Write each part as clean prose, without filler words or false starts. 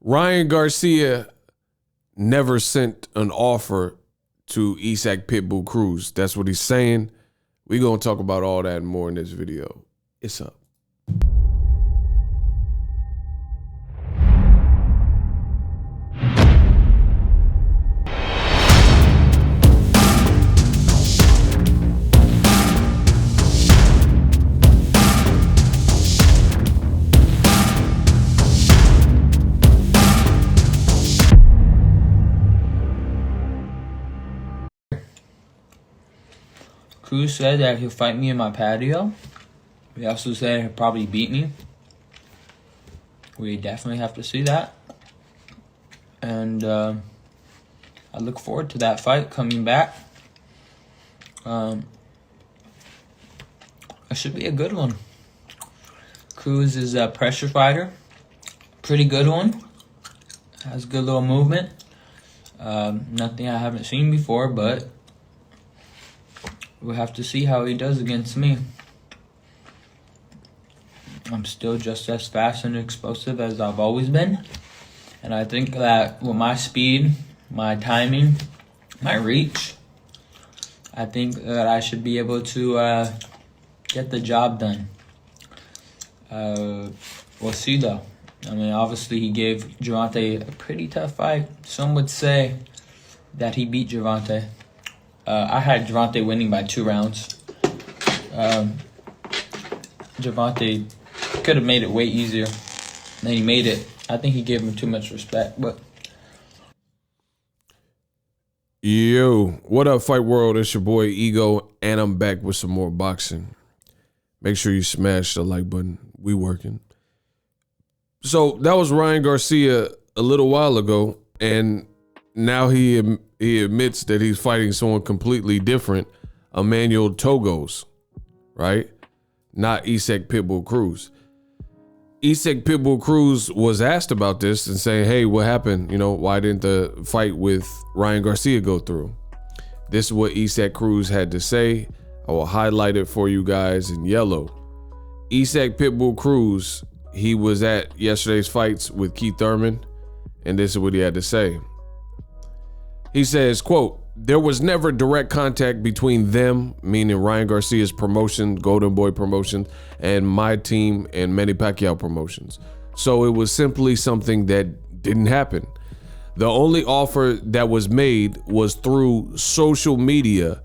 Ryan Garcia never sent an offer to Isaac Pitbull Cruz. That's what he's saying. We're going to talk about all that and more in this video. It's up. Cruz said that he'll fight me in my patio. He also said he'll probably beat me. We definitely have to see that. And I look forward to that fight coming back. It should be a good one. Cruz is a pressure fighter. Pretty good one. Has good little movement. Nothing I haven't seen before, but we'll have to see how he does against me. I'm still just as fast and explosive as I've always been. And I think that with my speed, my timing, my reach, I think that I should be able to get the job done. We'll see though. I mean, obviously he gave Gervonta a pretty tough fight. Some would say that he beat Gervonta. I had Gervonta winning by 2 rounds. Gervonta could have made it way easier than he made it. I think he gave him too much respect, but... Yo, what up, Fight World? It's your boy, Ego, and I'm back with some more boxing. Make sure you smash the like button. We working. So that was Ryan Garcia a little while ago, and now he admits that he's fighting someone completely different, Emmanuel Togos, right? Not Isaac Pitbull Cruz. Isaac Pitbull Cruz was asked about this and saying, hey, what happened? You know, why didn't the fight with Ryan Garcia go through? This is what Isaac Cruz had to say. I will highlight it for you guys in yellow. Isaac Pitbull Cruz, he was at yesterday's fights with Keith Thurman, and this is what he had to say. He says, quote, there was never direct contact between them, meaning Ryan Garcia's promotion, Golden Boy Promotion, and my team and Manny Pacquiao Promotions. So it was simply something that didn't happen. The only offer that was made was through social media.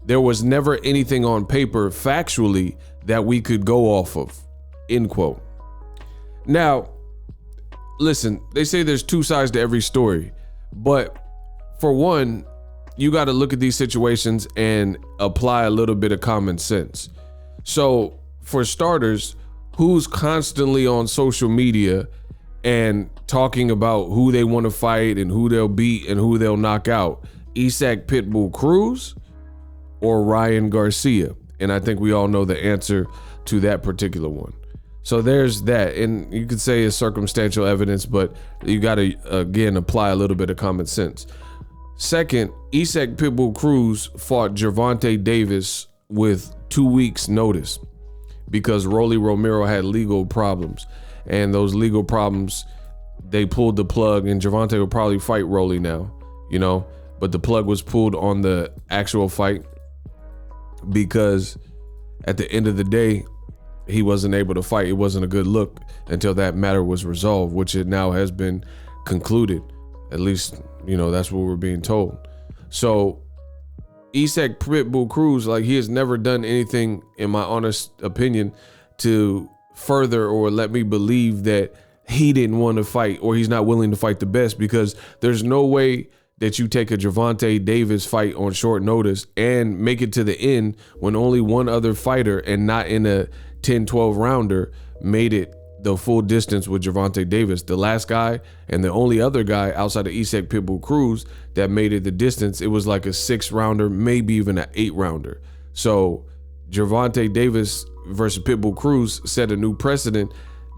There was never anything on paper factually that we could go off of, end quote. Now, listen, they say there's 2 sides to every story, but for one, you got to look at these situations and apply a little bit of common sense. So for starters, who's constantly on social media and talking about who they want to fight and who they'll beat and who they'll knock out? Isaac Pitbull Cruz or Ryan Garcia? And I think we all know the answer to that particular one. So there's that. And you could say it's circumstantial evidence, but you got to, again, apply a little bit of common sense. Second, Isaac Pitbull Cruz fought Gervonta Davis with 2 weeks notice because Rolly Romero had legal problems, and those legal problems, they pulled the plug, and Gervonta will probably fight Rolly now, you know, but the plug was pulled on the actual fight because at the end of the day, he wasn't able to fight. It wasn't a good look until that matter was resolved, which it now has been concluded. At least, you know, that's what we're being told. So Isaac Pitbull Cruz, like, he has never done anything, in my honest opinion, to further or let me believe that he didn't want to fight or he's not willing to fight the best, because there's no way that you take a Gervonta Davis fight on short notice and make it to the end when only one other fighter, and not in a 10-12 rounder, made it the full distance with Gervonta Davis. The last guy and the only other guy outside of Isaac Pitbull Cruz that made it the distance, it was like a 6-rounder, maybe even an 8-rounder. So Gervonta Davis versus Pitbull Cruz set a new precedent.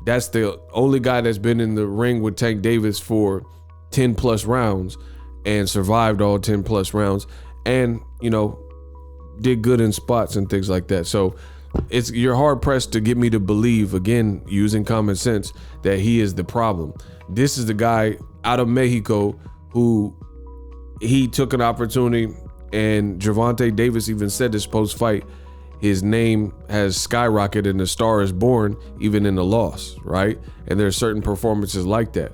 That's the only guy that's been in the ring with Tank Davis for 10 plus rounds and survived all 10 plus rounds, and, you know, did good in spots and things like that. So you're hard pressed to get me to believe, again, using common sense, that he is the problem. This is the guy out of Mexico who he took an opportunity, and Gervonta Davis even said this post-fight, his name has skyrocketed and the star is born even in the loss, right? And there's certain performances like that.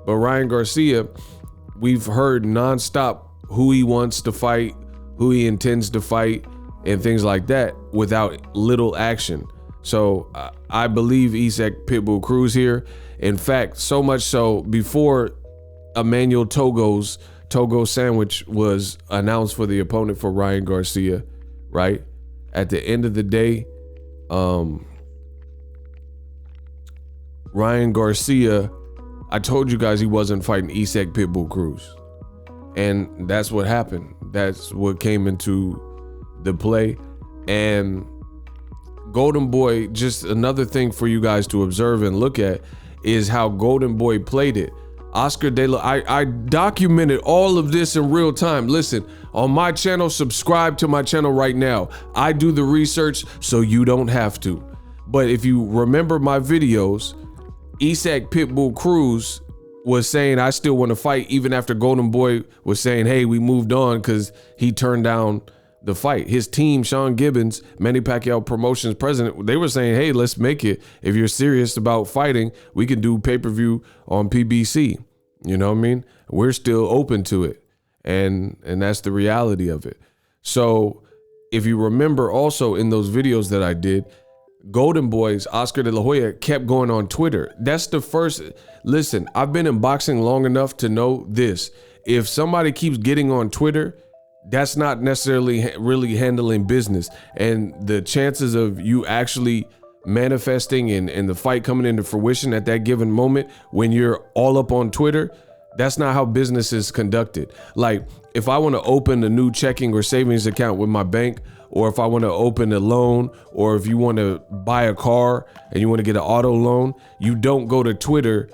But Ryan Garcia, we've heard nonstop who he wants to fight, who he intends to fight, and things like that without little action. So I believe Isak Pitbull Cruz here. In fact, so much so, before Emmanuel Togo's Togo sandwich was announced for the opponent for Ryan Garcia, right? At the end of the day, Ryan Garcia, I told you guys he wasn't fighting Isak Pitbull Cruz. And that's what happened. That's what came into the play. And Golden Boy, just another thing for you guys to observe and look at is how Golden Boy played it. Oscar De La, I documented all of this in real time. Listen, on my channel, subscribe to my channel right now. I do the research so you don't have to. But if you remember my videos, Isak Pitbull Cruz was saying, I still want to fight, even after Golden Boy was saying, hey, we moved on because he turned down the fight. His team, Sean Gibbons, Manny Pacquiao Promotions president, they were saying, hey, let's make it. If you're serious about fighting, we can do pay-per-view on PBC. You know what I mean? We're still open to it. And that's the reality of it. So if you remember also in those videos that I did, Golden Boy's Oscar De La Hoya kept going on Twitter. That's the first. Listen, I've been in boxing long enough to know this. If somebody keeps getting on Twitter, that's not necessarily really handling business. And the chances of you actually manifesting and the fight coming into fruition at that given moment when you're all up on Twitter, that's not how business is conducted. Like, if I want to open a new checking or savings account with my bank, or if I want to open a loan, or if you want to buy a car and you want to get an auto loan, you don't go to Twitter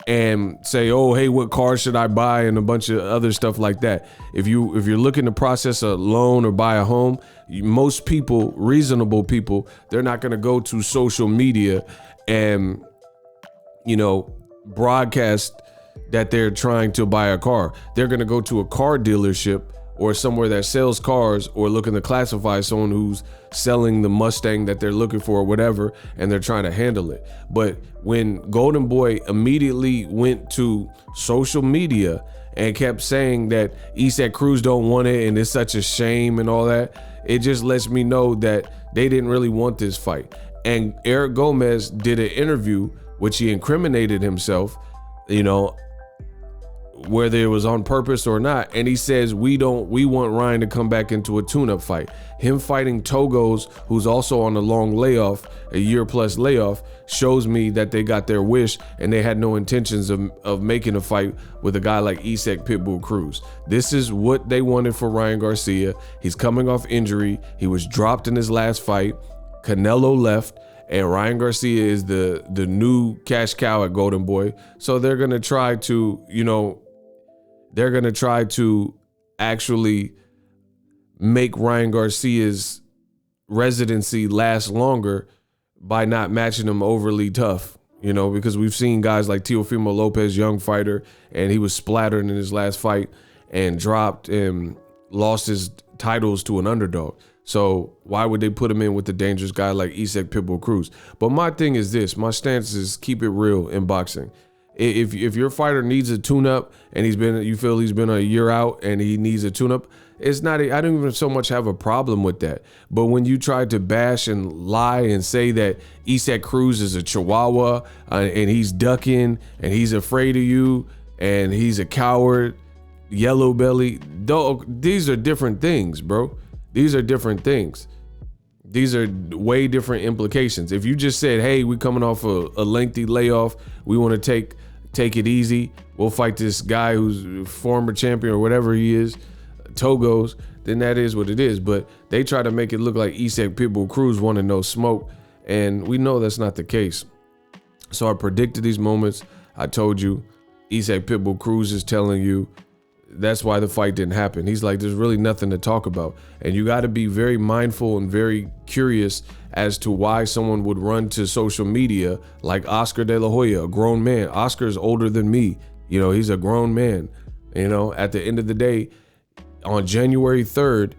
and say, oh, hey, what car should I buy, and a bunch of other stuff like that. If you're looking to process a loan or buy a home, most people, reasonable people, they're not going to go to social media and, broadcast that they're trying to buy a car. They're going to go to a car dealership or somewhere that sells cars, or looking to classify someone who's selling the Mustang that they're looking for or whatever, and they're trying to handle it. But when Golden Boy immediately went to social media and kept saying that Isak Cruz don't want it and it's such a shame and all that, it just lets me know that they didn't really want this fight. And Eric Gomez did an interview which he incriminated himself, whether it was on purpose or not. And he says, we want Ryan to come back into a tune-up fight. Him fighting Togos, who's also on a long layoff, a year-plus layoff, shows me that they got their wish and they had no intentions of making a fight with a guy like Isak Pitbull Cruz. This is what they wanted for Ryan Garcia. He's coming off injury. He was dropped in his last fight. Canelo left. And Ryan Garcia is the new cash cow at Golden Boy. So they're going to try to, actually make Ryan Garcia's residency last longer by not matching him overly tough, because we've seen guys like Teofimo Lopez, young fighter, and he was splattered in his last fight and dropped and lost his titles to an underdog. So why would they put him in with the dangerous guy like Isak Pitbull Cruz? But my thing is this, my stance is keep it real in boxing. If your fighter needs a tune-up and you feel he's been a year out and he needs a tune-up, it's not, I don't even so much have a problem with that. But when you try to bash and lie and say that Isak Cruz is a chihuahua and he's ducking and he's afraid of you and he's a coward, yellow belly, these are different things, bro. These are different things. These are way different implications. If you just said, hey, we're coming off a lengthy layoff, we want to take it easy, we'll fight this guy who's a former champion or whatever he is, Togos, then that is what it is. But they try to make it look like Isak Pitbull Cruz wanted no smoke, and we know that's not the case. So I predicted these moments. I told you, Isak Pitbull Cruz is telling you that's why the fight didn't happen. He's like, there's really nothing to talk about. And you got to be very mindful and very curious as to why someone would run to social media like Oscar De La Hoya, a grown man. Oscar's older than me. You know, he's a grown man. You know, at the end of the day, on January 3rd,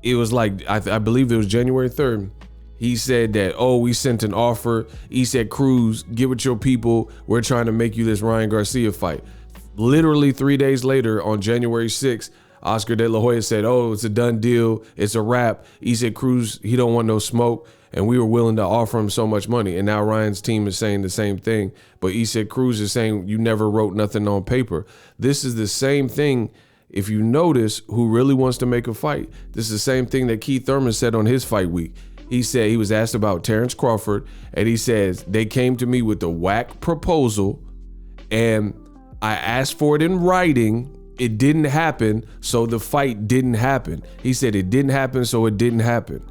it was like, I believe it was January 3rd. He said that, oh, we sent an offer. He said, Cruz, get with your people. We're trying to make you this Ryan Garcia fight. Literally 3 days later, on January 6th, Oscar De La Hoya said, oh, it's a done deal. It's a wrap. He said, Cruz, he don't want no smoke. And we were willing to offer him so much money. And now Ryan's team is saying the same thing. But he said, Cruz is saying, you never wrote nothing on paper. This is the same thing. If you notice who really wants to make a fight, this is the same thing that Keith Thurman said on his fight week. He said he was asked about Terrence Crawford, and he says, they came to me with a whack proposal, and I asked for it in writing. It didn't happen, so the fight didn't happen. He said it didn't happen, so it didn't happen.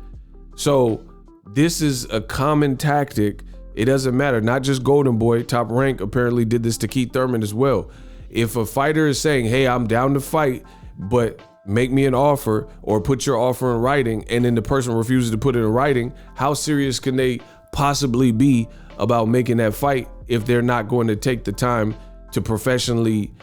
So this is a common tactic. It doesn't matter. Not just Golden Boy. Top Rank apparently did this to Keith Thurman as well. If a fighter is saying, hey, I'm down to fight, but make me an offer or put your offer in writing, and then the person refuses to put it in writing, how serious can they possibly be about making that fight if they're not going to take the time to professionally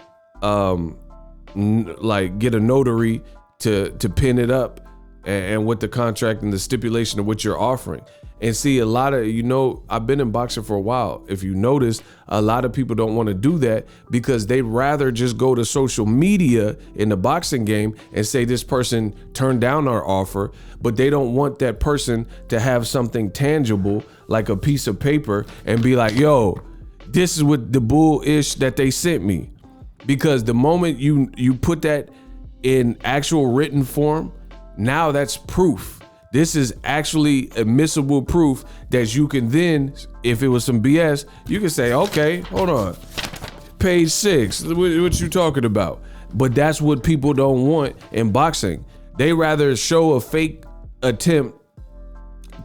like get a notary to pin it up and with the contract and the stipulation of what you're offering? And see, a lot of, you know, I've been in boxing for a while. If you notice, a lot of people don't want to do that because they'd rather just go to social media in the boxing game and say this person turned down our offer, but they don't want that person to have something tangible like a piece of paper and be like, yo, this is what the bull-ish that they sent me. Because the moment you put that in actual written form, now that's proof. This is actually admissible proof that you can then, if it was some BS, you can say, okay, hold on. Page 6, what you talking about? But that's what people don't want in boxing. They rather show a fake attempt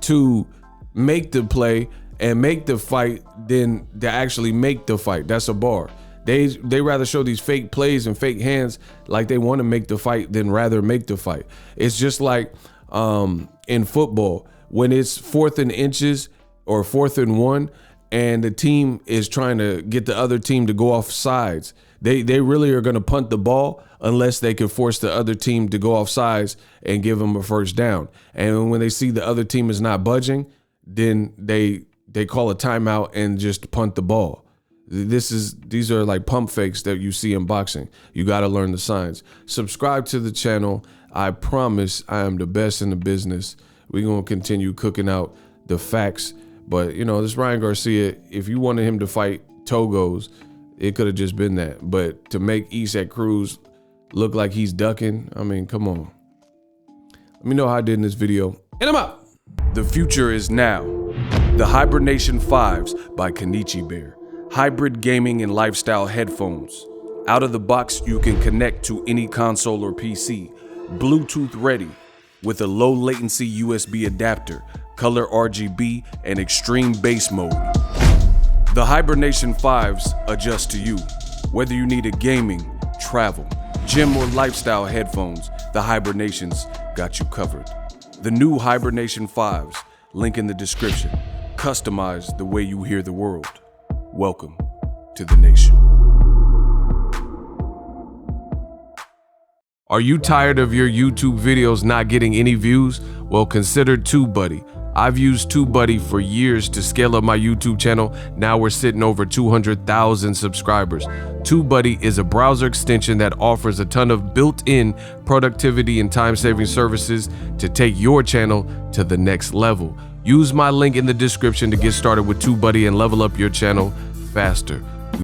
to make the play and make the fight than to actually make the fight. That's a bar. They rather show these fake plays and fake hands like they want to make the fight than rather make the fight. It's just like in football, when it's 4th and inches or 4th and 1 and the team is trying to get the other team to go off sides, they really are going to punt the ball unless they can force the other team to go off sides and give them a first down. And when they see the other team is not budging, then they call a timeout and just punt the ball. These are like pump fakes that you see in boxing. You got to learn the signs. Subscribe to the channel. I promise I am the best in the business. We're going to continue cooking out the facts. But, you know, this Ryan Garcia, if you wanted him to fight Togos, it could have just been that. But to make Isak Cruz look like he's ducking, I mean, come on. Let me know how I did in this video. And I'm out. The future is now. The Hibernation 5s by Kenichi Bear. Hybrid gaming and lifestyle headphones. Out of the box, you can connect to any console or PC. Bluetooth ready with a low latency USB adapter, color RGB, and extreme bass mode. The Hibernation 5s adjust to you. Whether you need a gaming, travel, gym, or lifestyle headphones, the Hibernations got you covered. The new Hibernation 5s, link in the description. Customize the way you hear the world. Welcome to the nation. Are you tired of your YouTube videos not getting any views? Well, consider TubeBuddy. I've used TubeBuddy for years to scale up my YouTube channel. Now we're sitting over 200,000 subscribers. TubeBuddy is a browser extension that offers a ton of built-in productivity and time-saving services to take your channel to the next level. Use my link in the description to get started with TubeBuddy and level up your channel faster.